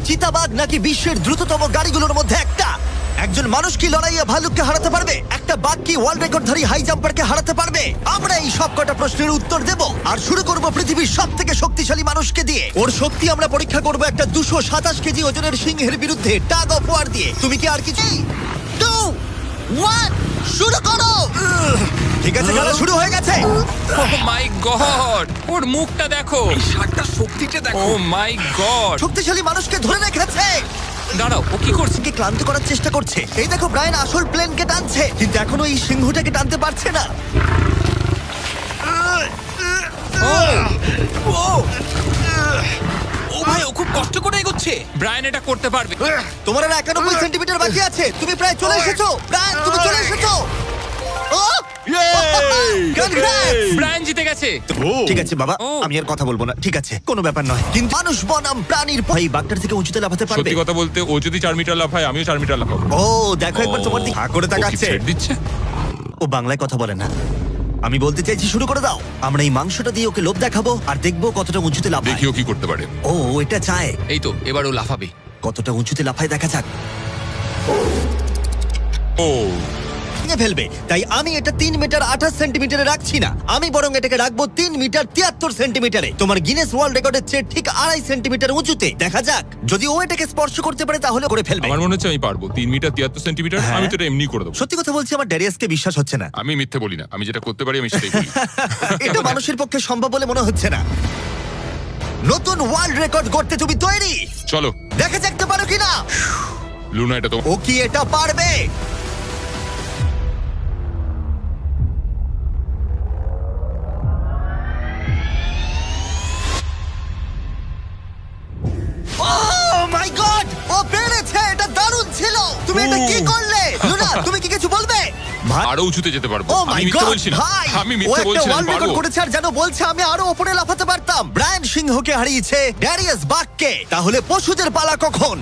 চিতাবাঘ নাকি বিশ্বের দ্রুততম গাড়িগুলোর মধ্যে একটা? একজন মানুষ কি লড়াইয়ে ভালুককে হারাতে পারবে? একটা বাঘ কি ওয়ার্ল্ড রেকর্ডধারী হাই জাম্পারকে হারাতে পারবে? আমরা এই সব কটা প্রশ্নের উত্তর দেব আর শুরু করব পৃথিবীর সবথেকে শক্তিশালী মানুষকে দিয়ে। ওর শক্তি আমরা পরীক্ষা করব একটা 227 কেজি ওজনের সিংহের বিরুদ্ধে টাগ অফ ওয়ার দিয়ে। তুমি কি আর কিছু 2 1 শুরু করো। ঠিক আছে, খেলা শুরু হয়ে গেছে। ও মাই গড, ওর মুখটা দেখো, শার্টটার শক্তিটা দেখো। ও মাই গড। শক্তিশালী মানুষকে ধরে রেখেছে। দাঁড়াও, ও কি করছে? কে ক্লান্ত করার চেষ্টা করছে। এই দেখো, ব্রায়ান আসল প্লেনকে টানছে কিন্তু এখনো এই সিংহটাকে টানতে পারছে না। ও ভাই, ও খুব কষ্ট করে এগোচ্ছে। ব্রায়ান এটা করতে পারবে। তোমার আর 91 সেন্টিমিটার বাকি আছে। তুমি প্রায় চলে এসেছো ব্রায়ান, তুমি চলে এসেছো। ও Congrats! ব্রায়ান জিতে গেছে। ঠিক আছে বাবা, ও। আমি আর কথা বলবো না। ঠিক আছে, কোনো ব্যাপার নয়। কিন্তু মানুষ বনাম প্রাণীর এই বাঘটার থেকে উঁচুতে লাফাতে পারবে? সত্যি কথা বলতে, ও যদি 4 মিটার লাফায়, আমিও 4 মিটার লাফাবো। ও দেখো একবার তোমার দিকে হা করে তাকাচ্ছে। ছেড়ে দিচ্ছে। ও বাংলায় কথা বলে না। আমি বলতে চাইছি শুরু করে দাও। আমরা এই মাংসটা দিয়ে ওকে লোভ দেখাবো আর দেখবো কতটা উঁচুতে লাফায়। দেখিও কি করতে পারে। ও এটা চায়। এই তো, এবার ও লাফাবে। কতটা উঁচুতে লাফায় দেখা যাক। ও ভেঙে ফেলবে। তাই আমি এটা 3 মিটার 28 সেন্টিমিটারে রাখছি না, আমি বরং এটাকে রাখবো 3 মিটার 73 সেন্টিমিটারে। তোমার গিনেস ওয়ার্ল্ড রেকর্ডের চেয়ে ঠিক 2.5 সেন্টিমিটার উঁচুতে। দেখা যাক, যদি ও এটাকে স্পর্শ করতে পারে তাহলে করে ফেলবে। আমার মনে হচ্ছে আমি পারবো। 3 মিটার 73 সেন্টিমিটার, হ্যাঁ। আমি তো এটা এমনি করে দেবো। সত্যি কথা বলছি, আমার ড্যারিয়াসকে বিশ্বাস হচ্ছে না। আমি মিথ্যে বলি না, আমি যেটা করতে পারি আমি সেটাই বলি। এটা মানুষের পক্ষে সম্ভব বলে মনে হচ্ছে না। নতুন ওয়ার্ল্ড রেকর্ড করতে তুমি তৈরি? চলো দেখা যাক তো পারো কিনা। লুনা, এটা তো ও কি এটা পারবে? Oh my God! ও পেরেছে! এটা দারুণ ছিল! তুমি এটা কি করলে? লুনা, তুমি কি কিছু বলবে? ভাই, আরো উঁচুতে যেতে পারবো। ও আমি মাই মিথ্যে গড বলছি না, ভাই! আমি ও মিথ্যে একটা বলছি না, ওয়ার্ল্ড আমি রেকর্ড পারবো। করেছে আর যেন বলছে আমি আরো উপরে লাফাতে পারতাম। ব্রায়ান সিংহকে হারিয়েছে ড্যারিয়াস বাককে। তাহলে পশুদের পালা কখন?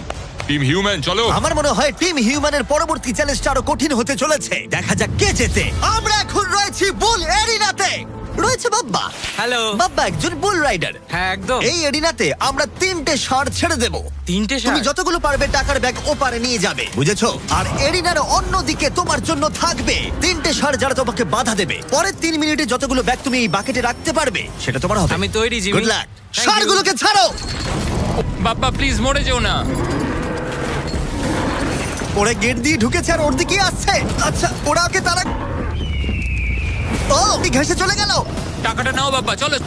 টিম হিউম্যান, চলো। আমার মনে হয় টিম হিউম্যানের পরবর্তী চ্যালেঞ্জটা আরো কঠিন হতে চলেছে। দেখা যাক কে জেতে। আমরা এখন রয়েছি বুল এরিনাতে। রয়েছে বাব্বা। হ্যালো। বাব্বা একজন বুল রাইডার। হ্যাঁ, একদম। এই এরিনাতে আমরা 3টে ষাঁড় ছেড়ে দেব। 3টে তুমি ষাঁড়? যতগুলো পারবে টাকার ব্যাগ ওপারে নিয়ে যাবে, বুঝেছো? আর এরিনার অন্যদিকে তোমার জন্য থাকবে 3টে ষাঁড় যারা তোমাকে বাধা দেবে। পরের 3 মিনিটে যতগুলো ব্যাগ তুমি এই বাকেটে রাখতে পারবে সেটা তোমার হবে। আমি তৈরি, Jimmy. Good luck. Thank you. ষাঁড়গুলোকে ছাড়ো। বাপ্পা প্লিজ মরে যেও না। ওরা গেট দিয়ে ঢুকেছে আর ওর দিকেই আসছে। আচ্ছা, ওরা ওকে তারা ও ঘেসে চলে গেল। টাকাটা নাও বাপ্পা, চলো।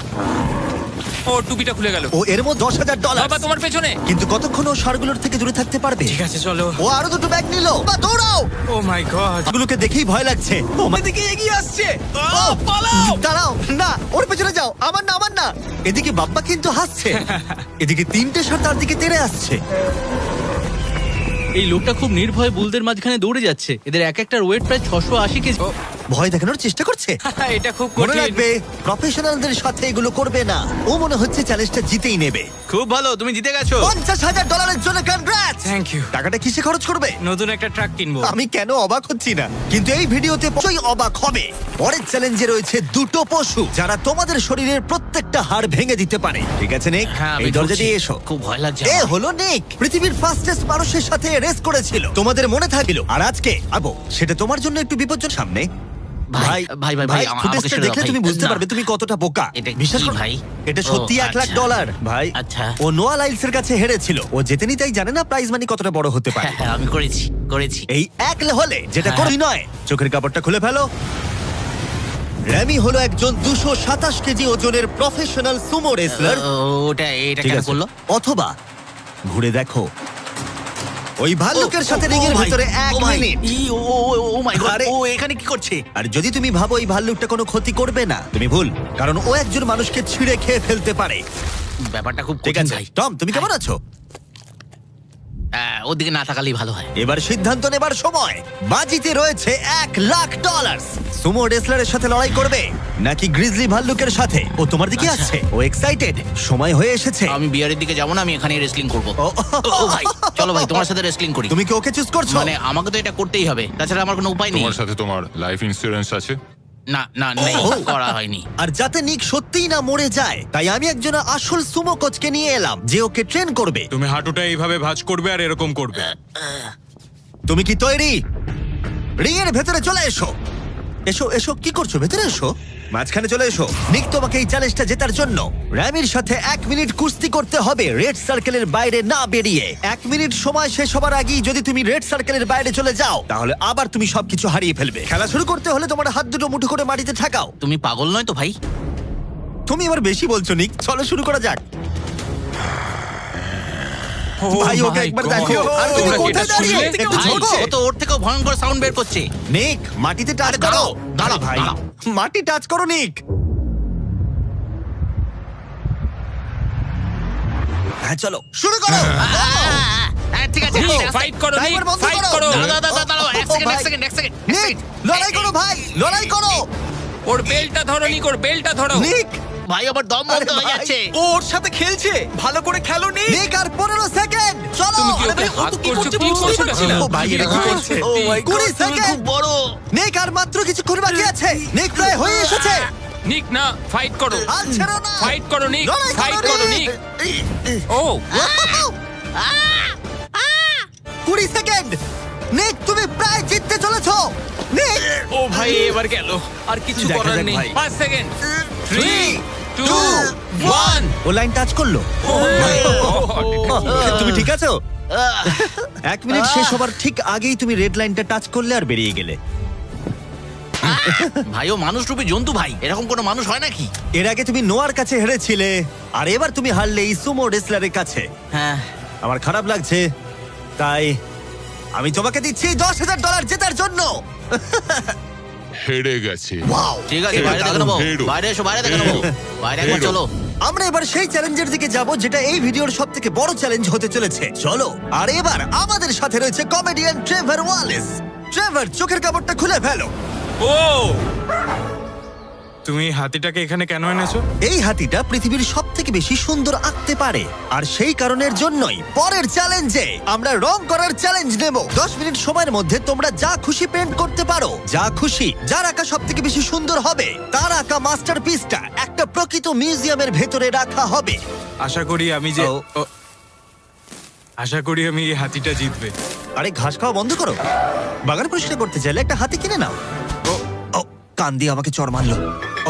ও টুপিটা খুলে গেল। ও এর মধ্যে $10,000। বাবা তোমার পেছনে। কিন্তু কতক্ষণ ও ষাঁড়গুলোর থেকে দূরে থাকতে পারবে? ঠিক আছে, চলো। ও আরো দুটো ব্যাগ নিল। বা দৌড়াও। ও মাই গড। ওগুলোকে দেখেই ভয় লাগছে। ও মা- এদিকে এগিয়ে আসছে। ও, পালাও। দাঁড়াও না, ওর পেছনে যাও। আমার না, আমার না। এদিকে বাপ্পা কিন্তু হাসছে। এদিকে 3টে ষাঁড় তার দিকে তেড়ে আসছে। এই লোকটা খুব নির্ভয়ে বুলদের মাঝখানে দৌড়ে যাচ্ছে। এদের এক একটার ওয়েট প্রায় 680 কেজি। ভয় দেখানোর চেষ্টা করছে। এটা খুব মনে কঠিন। রাখবে, প্রফেশনালদের সাথে এগুলো করবে না। ও মনে হচ্ছে চ্যালেঞ্জটা জিতেই নেবে। খুব ভালো, তুমি জিতে গেছো। $50,000 জন্য কনগ্রাটস। Thank you. টাকাটা কিসে খরচ করবে? নতুন একটা ট্রাক কিনবো। আমি কেন অবাক হচ্ছি না, কিন্তু এই ভিডিওতে অবশ্যই অবাক হবে। পরের চ্যালেঞ্জে রয়েছে দুটো পশু যারা তোমাদের শরীরের প্রত্যেকটা হাড় ভেঙে দিতে পারে। ঠিক আছে নিক, হ্যাঁ, আমি এই দরজা ঢুকছি। দিয়ে এসো। খুব ভয় লাগছে এ আমার। হলো নিক, পৃথিবীর ফাস্টেস্ট মানুষের সাথে রেস করেছিল। তোমাদের মনে থাকলো। আর আজকে আবো সেটা তোমার জন্য একটু বিপজ্জনক। সামনে ভাই, ভাই, ভাই, ভাই, আমাকে ফুটেজটা ছেড়ে দাও, দেখলে ভাই। তুমি বুঝতে না। পারবে তুমি কতটা বোকা। এটা কি বিশ্বাস করো ভাই? এটা ও, সত্যি $1,00,000 ভাই। আচ্ছা। ও নোয়া লাইলসের কাছে হেরেছিল। ও জেতেনি, তাই জানে না প্রাইজ মানি কতটা বড় হতে পারে। হ্যাঁ, আমি করেছি। এই এক হলে যেটা হ্যাঁ। করি নয়। চোখের কাপড়টা খুলে ফেলো। র্যামি হলো একজন 227 কেজি ওজনের প্রফেশনাল সুমো রেসলার। এটা ঠিক কেন আছে, করলো? অথবা ঘুরে দেখো ওই ভাল্লুকের সাথে রিং এর ভিতরে 1 মিনিট। ও মাই গড, আরে- ও এখানে কি করছে? আর যদি তুমি ভাবো এই ভাল্লুকটা কোনো ক্ষতি করবে না, তুমি ভুল। কারণ ও একজন মানুষকে ছিঁড়ে খেয়ে ফেলতে পারে। ব্যাপারটা খুব ঠিক কঠিন আছে ভাই। টম, তুমি কেমন আছো? ওদিকে না তাকালেই ভালো হয়। এবার সিদ্ধান্ত নেবার সময়। বাজিতে রয়েছে $1,00,000। সুমো রেসলারের সাথে লড়াই করবে নাকি গ্রিজলি ভাল্লুকের সাথে? ও তোমার দিকে আচ্ছা। আসছে। ও এক্সাইটেড। সময় হয়ে এসেছে। আমি বিয়ারের দিকে যাবো না, আমি এখানেই রেসলিং করবো। ও, ও ভাই, চলো ভাই, তোমার সাথে রেসলিং করি। তুমি কি ওকে চুজ করছো? মানে আমাকে তো এটা করতেই হবে, তাছাড়া আমার কোনো উপায় নেই। তোমার সাথে তোমার লাইফ ইন্স্যুরেন্স আছে? না না নেই ও। করা হয়নি। আর যাতে নিক সত্যিই না মরে যায়, তাই আমি একজন আসল সুমো কোচকে নিয়ে এলাম যে ওকে ট্রেন করবে। তুমি হাঁটুটা এইভাবে ভাঁজ করবে আর এরকম করবে। তুমি কি তৈরি? রিং এর ভেতরে চলে এসো। এসো এসো, কি করছো? ভেতরে এসো, মাঝখানে চলে এসো। নিক তোমাকে এই চ্যালেঞ্জটা জেতার জন্য র্যামির সাথে 1 মিনিট কুস্তি করতে হবে রেড সার্কেলের বাইরে না বেরিয়ে। 1 মিনিট সময় শেষ হবার আগেই যদি তুমি রেড সার্কেলের বাইরে চলে যাও, তাহলে আবার তুমি সবকিছু হারিয়ে ফেলবে। খেলা শুরু করতে হলে তোমার হাত দুটো মুঠো করে মাটিতে ঠাকাও। তুমি পাগল নয় তো ভাই? তুমি এবার বেশি বলছো নিক, চলো শুরু করা যাক। ভাই ওকে একবার দেখো। আর তুমি তোমরা কি কোথায় এটা দাঁড়িয়ে? শুনলে? একটু ভাই, ঝোঁকো। ও তো ওর থেকেও ভয়ঙ্কর সাউন্ড বের করছে। নিক মাটিতে টাচ আরে করো। দাঁড়াও, দাঁড়াও, আরে ভাই, দাঁড়াও। মাটি টাচ করো নিক। হ্যাঁ চলো শুরু করো। ঠিক আছে, নিক, ঠিক আছে। ফাইট করো, নিক, ড্রাইভার বন্ধ ফাইট করো। করো। দাঁড়াও, এক ও, সেকেন্ড, ভাই। এক সেকেন্ড, এক সেকেন্ড, এক নিক সেকেন্ড। লড়াই করো ভাই, লড়াই করো। ওর বেলটা ধরো, নিক, ওর বেলটা ধরো। নিক ভাই আবার দম বন্ধ আরে হয়ে ভাই। যাচ্ছে। ও ওর সাথে খেলছে, ভালো করে খেলো নি। নিক আর 15 সেকেন্ড চলো। তুমি কি আরে ওকে ভাই, ও হাত তো কি করছো? করছে কি বুঝতেই করছো পারছি না। এটা? ও ভাই, এটা কি ভাই, করছে? সত্যি। 20 তুমি সেকেন্ড। খুব বড়। নিক আর মাত্র কিছুক্ষণ বাকি আছে। নিক প্রায় হয়ে এসেছে। নিক না, ফাইট করো, আর ছেড়ো না। ফাইট করো নিক, লড়াই ফাইট করো নিক। ও 20 সেকেন্ড। নিক তুমি প্রায় জিততে চলেছো। নিক ও ভাই এবার গেল, আর কিছু দেখা করার যাক নেই। ভাই। 5 সেকেন্ড। 3 2 two, 1 ও লাইন টাচ করলো। তুমি ঠিক আছো? 1 মিনিট শেষ হবার ঠিক আগেই তুমি রেড লাইনটা টাচ করলে আর বেরিয়ে গেলে। ভাই ও মানুষ রূপী জন্তু ভাই, এরকম কোনো মানুষ হয় নাকি? এর আগে তুমি নোয়ার কাছে হেরেছিলে, আর এবার তুমি হারলে এই সুমো রেসলারের কাছে। হ্যাঁ, আমার খারাপ লাগছে, তাই আমি তোমাকে দিচ্ছি $10,000 জেতার জন্য। হেরে গেছে। ওয়াও, ঠিক আছে, বাইরে দেখে নেবো। হেরো। বাইরে এসো, বাইরে দেখে নেবো। বাইরে একবার হেরো। চলো। আমরা এবার সেই চ্যালেঞ্জের দিকে যাব যেটা এই ভিডিওর সব থেকে বড় চ্যালেঞ্জ হতে চলেছে। চলো। আর এবার আমাদের সাথে রয়েছে কমেডিয়ান ট্রেভার ওয়ালেস। ট্রেভার, চোখের কাপড়টা খুলে ফেলো। ও তুমি হাতিটাকে এখানে কেন এনেছো? এই হাতিটা পৃথিবীর সব থেকে বেশি সুন্দর আঁকতে পারে, আর সেই কারণের জন্যই পরের চ্যালেঞ্জে আমরা রং করার চ্যালেঞ্জ নেব। 10 মিনিট সময়ের মধ্যে তোমরা যা খুশি পেন্ট করতে পারো, যা খুশি। যার আঁকা সব থেকে বেশি সুন্দর হবে, তার আঁকা মাস্টারপিসটা একটা প্রকৃত মিউজিয়ামের ভেতরে রাখা হবে। আশা করি আমি যে ও। ও, আশা করি আমি এই হাতিটা জিতবে। আরে ঘাস খাওয়া বন্ধ করো। বাগান পরিষ্কার করতে চাইলে একটা হাতি কিনে নাও। ও ও, কান দিয়ে আমাকে চড় মারলো।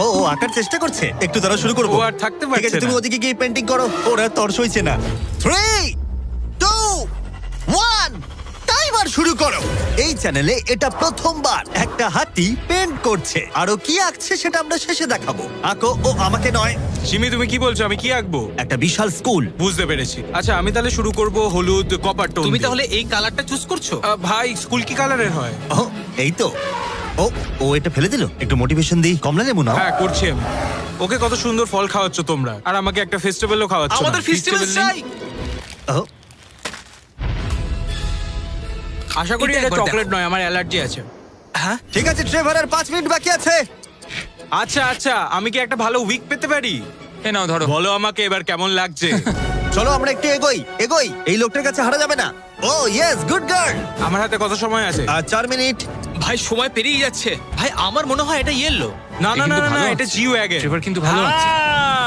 ও ও আঁকার চেষ্টা করছে, একটু দ্বারা শুরু করবো। ও আর থাকতে ঠিক পারছে আছে, তুমি না। ওদিকে গিয়ে পেন্টিং করো। ওরা তর সইছে না। 3 2 1 টাইমার শুরু করো। এই চ্যানেলে এটা প্রথমবার একটা হাতি পেন্ট করছে, আর ও কি আঁকছে সেটা আমরা শেষে দেখাবো। আঁকো। ও আমাকে নয়, সিমি তুমি কি বলছো? আমি কি আঁকবো? একটা বিশাল স্কুল। বুঝতে পেরেছি। আচ্ছা আমি তাহলে শুরু করব হলুদ কপার টোন। তুমি তাহলে এই কালারটা চুজ করছো? ভাই স্কুল কি কালারের হয়? ও এই তো। ও ও এটা ফেলে দিল। একটু মোটিভেশন দিই। কমলা লেবু নাও। হ্যাঁ করছি আমি। ওকে কত সুন্দর ফল খাওয়াচ্ছ তোমরা, আর আমাকে একটা ফেস্টিভ্যালও খাওয়াচ্ছ। আমাদের ফেস্টিভ্যাল চাই। ও আশা করি এটা এটা একবার চকলেট দেখো। নয়, আমার অ্যালার্জি আছে। হ্যাঁ, ঠিক আছে ট্রেভার, আর 5 মিনিট বাকি আছে। আচ্ছা আচ্ছা, আমি কি একটা ভালো উইক পেতে পারি? এ নাও ধরো। বলো আমাকে এবার কেমন লাগছে। চলো আমরা একটু এগোই এগোই। এই লোকটার কাছে হারা যাবে না। ও ইয়েস, গুড গার্ল। আমার হাতে কত সময় আছে? আর 4 মিনিট। ভাই সময় পেরিয়ে যাচ্ছে। ভাই আমার মনে হয় এটা ইয়েলো। না এ না না কিন্তু না, ভালো এটা আছে। জিও ওয়াগন। ট্রেভার কিন্তু ভালো আছে।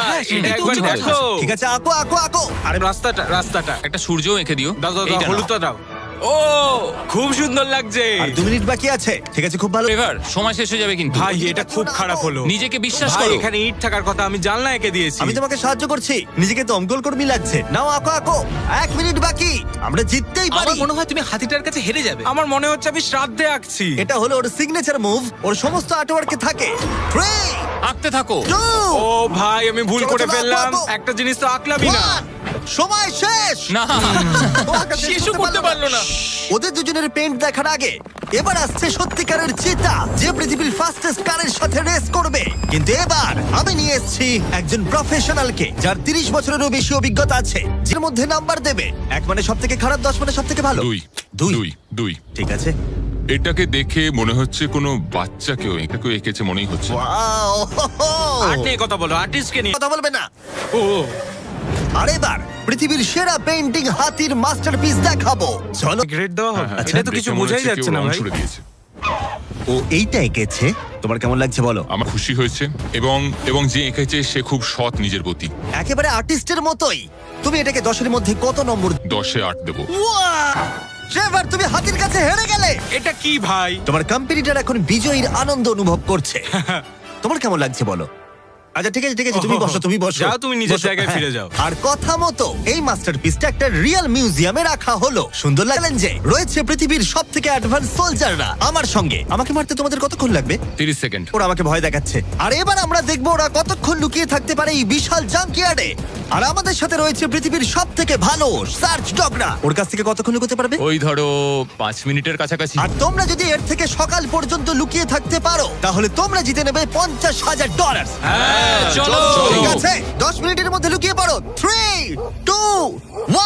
হ্যাঁ, এটা সেটাই তো একবার হচ্ছে দেখো। ঠিক আছে, আঁকো আঁকো আঁকো। আরে রাস্তাটা একটা সূর্যও এঁকে দিও। দাও দাও দাও, এইটা নাও। হলুদটা দাও। ও খুব সুন্দর লাগছে। আর 2 মিনিট বাকি আছে। ঠিক আছে, খুব ভালো। ট্রেভার, সময় শেষ হয়ে যাবে কিন্তু। ভাই এটা খুব খারাপ হলো। নিজেকে বিশ্বাস ভাই করো। এখানে ইট থাকার কথা, আমি জানলা এঁকে দিয়েছি। আমি তোমাকে সাহায্য করছি। নিজেকে দমকল কর্মী লাগছে। নাও আঁকো আঁকো। 1 মিনিট বাকি। আমরা জিততেই পারি। আমার মনে হয় তুমি হাতিটার কাছে হেরে যাবে। আমার মনে হচ্ছে আমি শ্রাদ্ধে আঁকছি। এটা হলো ওর সিগনেচার মুভ। ওর সমস্ত আর্টওয়ার্কে থাকে। 3 আঁকতে থাকো। 2 ও ভাই আমি ভুল চলো, করে চলো, ফেললাম। আঁকো। একটা জিনিস তো আঁকলামই না। 1 সময় শেষ। না, ও আঁকা শেষ শেষও করতে পারলো না। ওদের দুজনের পেন্ট দেখার আগে এবার আসছে সত্যিকারের চিতা, যে পৃথিবীর ফাস্টেস্ট কারের সাথে রেস করবে। কিন্তু এবার আমি নিয়ে এসেছি একজন প্রফেশনালকে, যার 30 বছরেরও বেশি অভিজ্ঞতা আছে, যার মধ্যে নাম্বার দেবে। 1 মানে সব থেকে খারাপ, 10 মানে সব থেকে ভালো। 2 দুই। 2 2 ঠিক আছে। এটাকে দেখে মনে হচ্ছে কোনো বাচ্চা কেউ এঁকেছে মনেই হচ্ছে। ওয়াও, আর্ট নিয়ে কথা বলো, আর্টিস্টকে নিয়ে। কথা বলবে না। ও আর এবার পৃথিবীর সেরা পেন্টিং হাতির মাস্টারপিস দেখাবো। চলো। গ্রেড দেওয়া হবে? হ্যাঁ, এটা তো দেখে কিছু মনে বোঝাই হচ্ছে যাচ্ছে কেউ না রং ভাই। ছুড়ে দিয়েছে। ও এইটা এঁকেছে। তোমার কেমন লাগছে বলো? আমার খুশি হয়েছে এবং এবং যে এঁকেছে সে খুব সৎ নিজের প্রতি। একেবারে আর্টিস্টের মতোই। তুমি এটাকে 10-এর মধ্যে কত নম্বর? 10-এ 8 দেবো। ট্রেভার, তুমি হাতির কাছে হেরে গেলে। এটা কি ভাই? তোমার কম্পিটিটর এখন বিজয়ীর আনন্দ অনুভব করছে। তোমার কেমন লাগছে বলো? আচ্ছা ঠিক আছে ঠিক আছে, তুমি বসো তুমি বসো। যাও, তুমি নিজের বসো, জায়গায় হ্যাঁ। ফিরে যাও। আর কথা মতো এই মাস্টারপিসটা একটা রিয়েল মিউজিয়ামে রাখা হলো। সুন্দর লাগলেন যে রয়েছে পৃথিবীর সবথেকে অ্যাডভান্স সোলজাররা আমার সঙ্গে। আমাকে মারতে তোমাদের কতক্ষণ লাগবে? 30 সেকেন্ড। ওরা আমাকে ভয় দেখাচ্ছে। আর এবার আমরা দেখবো ওরা কতক্ষণ লুকিয়ে থাকতে পারে এই বিশাল জাঙ্কিয়ার্ডে। আর আমাদের সাথে রয়েছে পৃথিবীর সবথেকে ভালো সার্চ ডগরা। ওর কাছ থেকে কতক্ষণ লুকোতে পারবে? ওই ধরো 5 মিনিটের কাছাকাছি। আর তোমরা যদি এর থেকে সকাল পর্যন্ত লুকিয়ে থাকতে পারো তাহলে তোমরা জিতে নেবে $50,000। হ্যাঁ, চলো। ঠিক আছে, 10 মিনিটের মধ্যে লুকিয়ে পড়ো। 3, 2,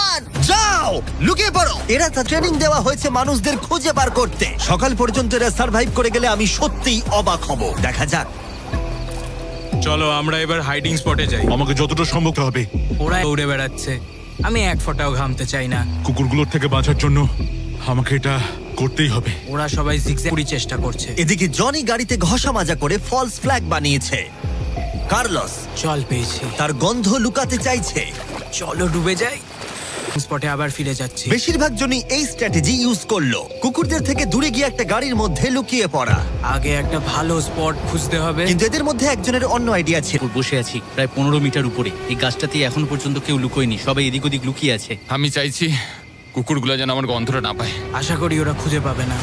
1, যাও লুকিয়ে পড়ো। এরা তা ট্রেনিং দেওয়া হয়েছে মানুষদের খুঁজে বার করতে। সকাল পর্যন্ত এরা সার্ভাইভ করে গেলে আমি সত্যিই অবাক হব। দেখা যাক। চলো আমরা এবার হাইডিং স্পটে যাই। আমাকে যতটা সম্ভব হবে ওরা উড়ে বেড়াচ্ছে, আমি এক ফোঁটাও ঘামতে চাই না। কুকুরগুলোর থেকে বাঁচার জন্য আমাকে এটা করতেই হবে। ওরা সবাই জিগজ্যাগ চেষ্টা করছে। এদিকে জনি গাড়িতে ঘষা মাজা করে ফলস ফ্ল্যাগ বানিয়েছে। কার্লোস জল পেয়েছি, তার গন্ধ লুকাতে চাইছে। চলো ডুবে যাই। স্পটে আবার ফিরে যাচ্ছি। বেশিরভাগ জনই এই স্ট্র্যাটেজি ইউজ করলো, কুকুরদের থেকে দূরে গিয়ে একটা গাড়ির মধ্যে লুকিয়ে পড়া। আগে একটা ভালো স্পট খুঁজতে হবে। কিন্তু এদের মধ্যে একজনের অন্য আইডিয়া ছিল। উপর বসে আছি প্রায় 15 মিটার উপরে। এই গাছটাতে এখন পর্যন্ত কেউ লুকোয়নি, সবাই এদিক ওদিক লুকিয়ে আছে। আমি চাইছি কুকুরগুলো যেন আমার গন্ধটা না পায়। আশা করি ওরা খুঁজে পাবে না।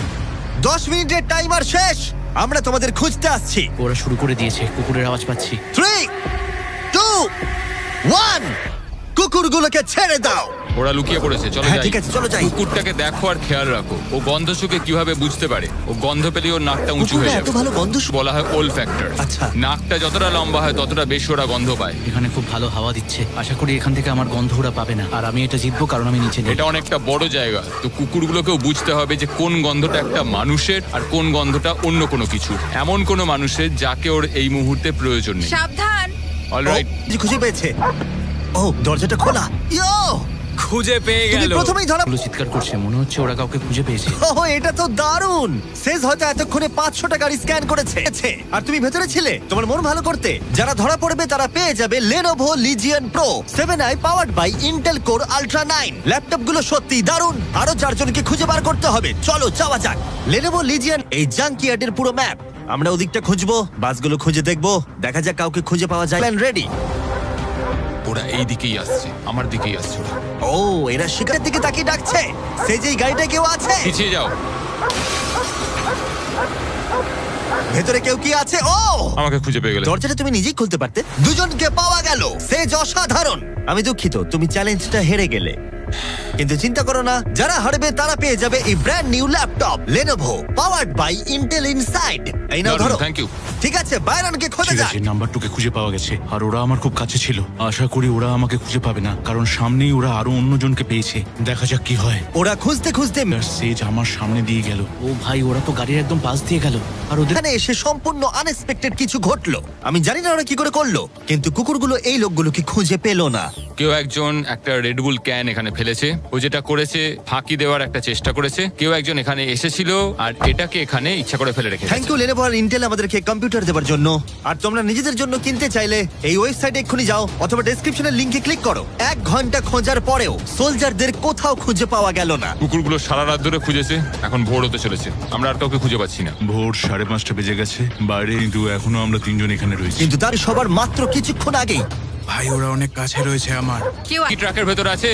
10 মিনিটের টাইমার শেষ। আমরা তোমাদের খুঁজতে আসছি। ওরা শুরু করে দিয়েছে, কুকুরের আওয়াজ পাচ্ছি। 3, 2, 1, কুকুরগুলোকে ছেড়ে দাও। ওরা লুকিয়ে পড়েছে, চলো হ্যাঁ যাই। ঠিক আছে, চলো যাই। কুকুরটাকে দেখো আর খেয়াল রাখো, ও গন্ধ শুকে কিভাবে বুঝতে পারে। ও গন্ধ পেলে ওর নাকটা উঁচু কুকুররা হয়ে এত যাবে। ভালো গন্ধ বলা হয় ওল ফ্যাক্টর। আচ্ছা। নাকটা যতটা লম্বা হয় ততটা বেশি ওরা গন্ধ পায়। এখানে খুব ভালো হাওয়া দিচ্ছে, আশা করি এখান থেকে আমার গন্ধ ওরা পাবে না। আর আমি এটা জিতবো কারণ আমি নিচে নেই। এটা অনেকটা বড় জায়গা, তো কুকুরগুলোকেও বুঝতে হবে যে কোন গন্ধটা একটা মানুষের আর কোন গন্ধটা অন্য কোনো কিছু, এমন কোনো মানুষের যাকে ওর এই মুহূর্তে প্রয়োজন নেই। সাবধান। অলরাইট, খুঁজে পেয়েছে। ও, দরজাটা খোলা। ইয়ো, খুঁজে পেয়ে তুমি গেল। প্রথমেই ধরা। ওগুলো চিৎকার করছে, মনে হচ্ছে ওরা কাউকে খুঁজে পেয়েছে। ওহ, এটা তো দারুণ। শেষ হয়তো এতক্ষণে 500টা গাড়ি স্ক্যান করেছে। আর তুমি ভেতরে ছিলে তোমার মন ভালো করতে। যারা ধরা পড়বে তারা পেয়ে যাবে Lenovo Legion Pro 7i powered by Intel Core Ultra 9 ল্যাপটপগুলো সত্যি দারুণ। আরো 4 জনকে খুঁজে বার করতে হবে। চলো যাওয়া যাক। Lenovo Legion এই জাঙ্কিয়ার্ডের পুরো ম্যাপ। আমরা ওদিকটা খুঁজবো, বাসগুলো খুঁজে দেখবো, দেখা যাক কাউকে খুঁজে পাওয়া যায়। Plan ready. ওরা এই দিকেই আসছে, আমার দিকেই আসছে ওরা। ও, এরা শিকারের দিকে তাকিয়ে ডাকছে। সেই যে গাড়িটা কেউ আছে। পিছিয়ে যাও। ভেতরে কেউ কি আছে? ও, আমাকে খুঁজে পেয়ে গেলে। দরজাটা তুমি নিজেই খুলতে পারতে। দুজনকে পাওয়া গেল। সেজ অসাধারণ। আমি দুঃখিত, তুমি চ্যালেঞ্জটা হেরে গেলে। কিন্তু চিন্তা করো না, যারা হারবে তারা পেয়ে যাবে এই brand new laptop Lenovo powered by Intel Inside। এই নাও ধরো। Thank you. ঠিক আছে, বাইরনকে খোঁজা ঠিক যাক। আছে, নাম্বার 2 কে খুঁজে পাওয়া গেছে আর ওরা আমার খুব কাছে ছিল। আশা করি ওরা আমাকে খুঁজে পাবে না, কারণ সামনেই ওরা আরো অন্যজনকে পেয়েছে। দেখা যাক কি হয়। ওরা খুঁজতে খুঁজতে আর সেজ আমার সামনে দিয়ে গেল। ও ভাই, ওরা তো গাড়ির একদম পাশ দিয়ে গেল। আর ওদের এখানে এসে সম্পূর্ণ আনএক্সপেক্টেড কিছু ঘটলো। আমি জানি না ওরা কি করে করলো, কিন্তু কুকুরগুলো এই লোকগুলোকে খুঁজে পেল না। কেউ একজন একটা রেডবুল ক্যান এখানে ফেলেছে। ও যেটা করেছে ফাঁকি দেওয়ার একটা চেষ্টা করেছে। কেউ একজন এখানে এসেছিল আর এটাকে এখানে ইচ্ছা করে ফেলে রেখেছে। থ্যাংক ইউ Lenovo আর Intel আমাদেরকে কম্পিউটার দেওয়ার জন্য। আর তোমরা নিজেদের জন্য কিনতে চাইলে এই ওয়েবসাইটে এক্ষুনি যাও অথবা ডেসক্রিপশনের লিংকে ক্লিক করো। 1 ঘন্টা খোঁজার পরেও সোলজারদের কোথাও খুঁজে পাওয়া গেল না। কুকুরগুলো সারা রাত ধরে খুঁজেছে, এখন ভোর হতে চলেছে, আমরা আর কাউকে খুঁজে পাচ্ছি না। ভোর 5:30 বেজে গেছে বাইরে, কিন্তু এখনো আমরা 3 জন এখানে রয়েছি। কিন্তু তার সবার মাত্র কিছুক্ষণ আগেই ভাই ওরা অনেক কাছে রয়েছে আমার। কেউ কি ট্রাকের ভেতরে আছে?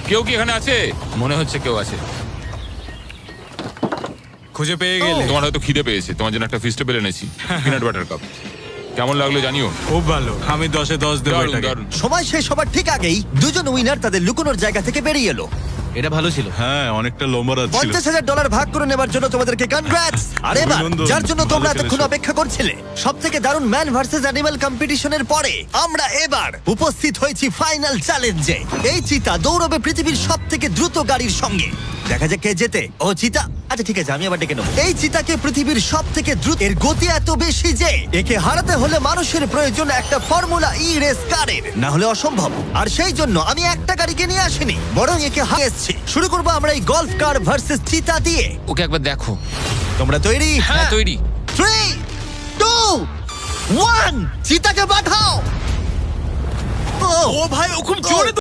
কেউ কি এখানে আছে? মনে হচ্ছে কেউ আছে। খুঁজে পেয়ে গেলে। তোমার হয়তো খিদে পেয়েছে, তোমার জন্য একটা ফিস্টেবল এনেছি, পিনাট বাটার কাপ। কেমন লাগলো জানিও। খুব ভালো, আমি 10-এ 10 দেবো দারুণ এটাকে। দারুণ। সময় শেষ হবার ঠিক আগেই দুজন উইনার তাদের লুকোনোর জায়গা থেকে বেরিয়ে এলো। এটা ভালো ছিল। হ্যাঁ, অনেকটা লম্বা রাত ছিল। $50,000 ভাগ করে নেবার জন্য তোমাদেরকে কনগ্রাটস। আর এবার অভিনন্দন, যার জন্য ভালো তোমরা খেলেছো। এতক্ষণ অপেক্ষা করছিলে, সবথেকে দারুণ ম্যান ভার্সেস অ্যানিমাল কম্পিটিশনের পরে আমরা এবার উপস্থিত হয়েছি ফাইনাল চ্যালেঞ্জে। এই চিতা দৌড়বে পৃথিবীর সবথেকে দ্রুত গাড়ির সঙ্গে। দেখা যাক কে জেতে। ও চিতা, আচ্ছা ঠিক আছে, আমি আবার ডেকে নেবো। এই চিতাকে পৃথিবীর সবথেকে দ্রুত, এর গতি এত বেশি যে একে হারাতে হলে মানুষের প্রয়োজন একটা ফর্মুলা ই রেস কারের, না হলে অসম্ভব। আর সেই জন্য আমি একটা গাড়িকে নিয়ে আসিনি, বরং একে হারিয়ে এসেছি। শুরু করবো আমরা এই গলফ কার ভার্সেস চিতা দিয়ে। ওকে একবার দেখো। তোমরা তৈরি? হ্যাঁ তৈরি। 3, 2, 1, চিতাকে পাঠাও। ও ভাই ও খুব জোরে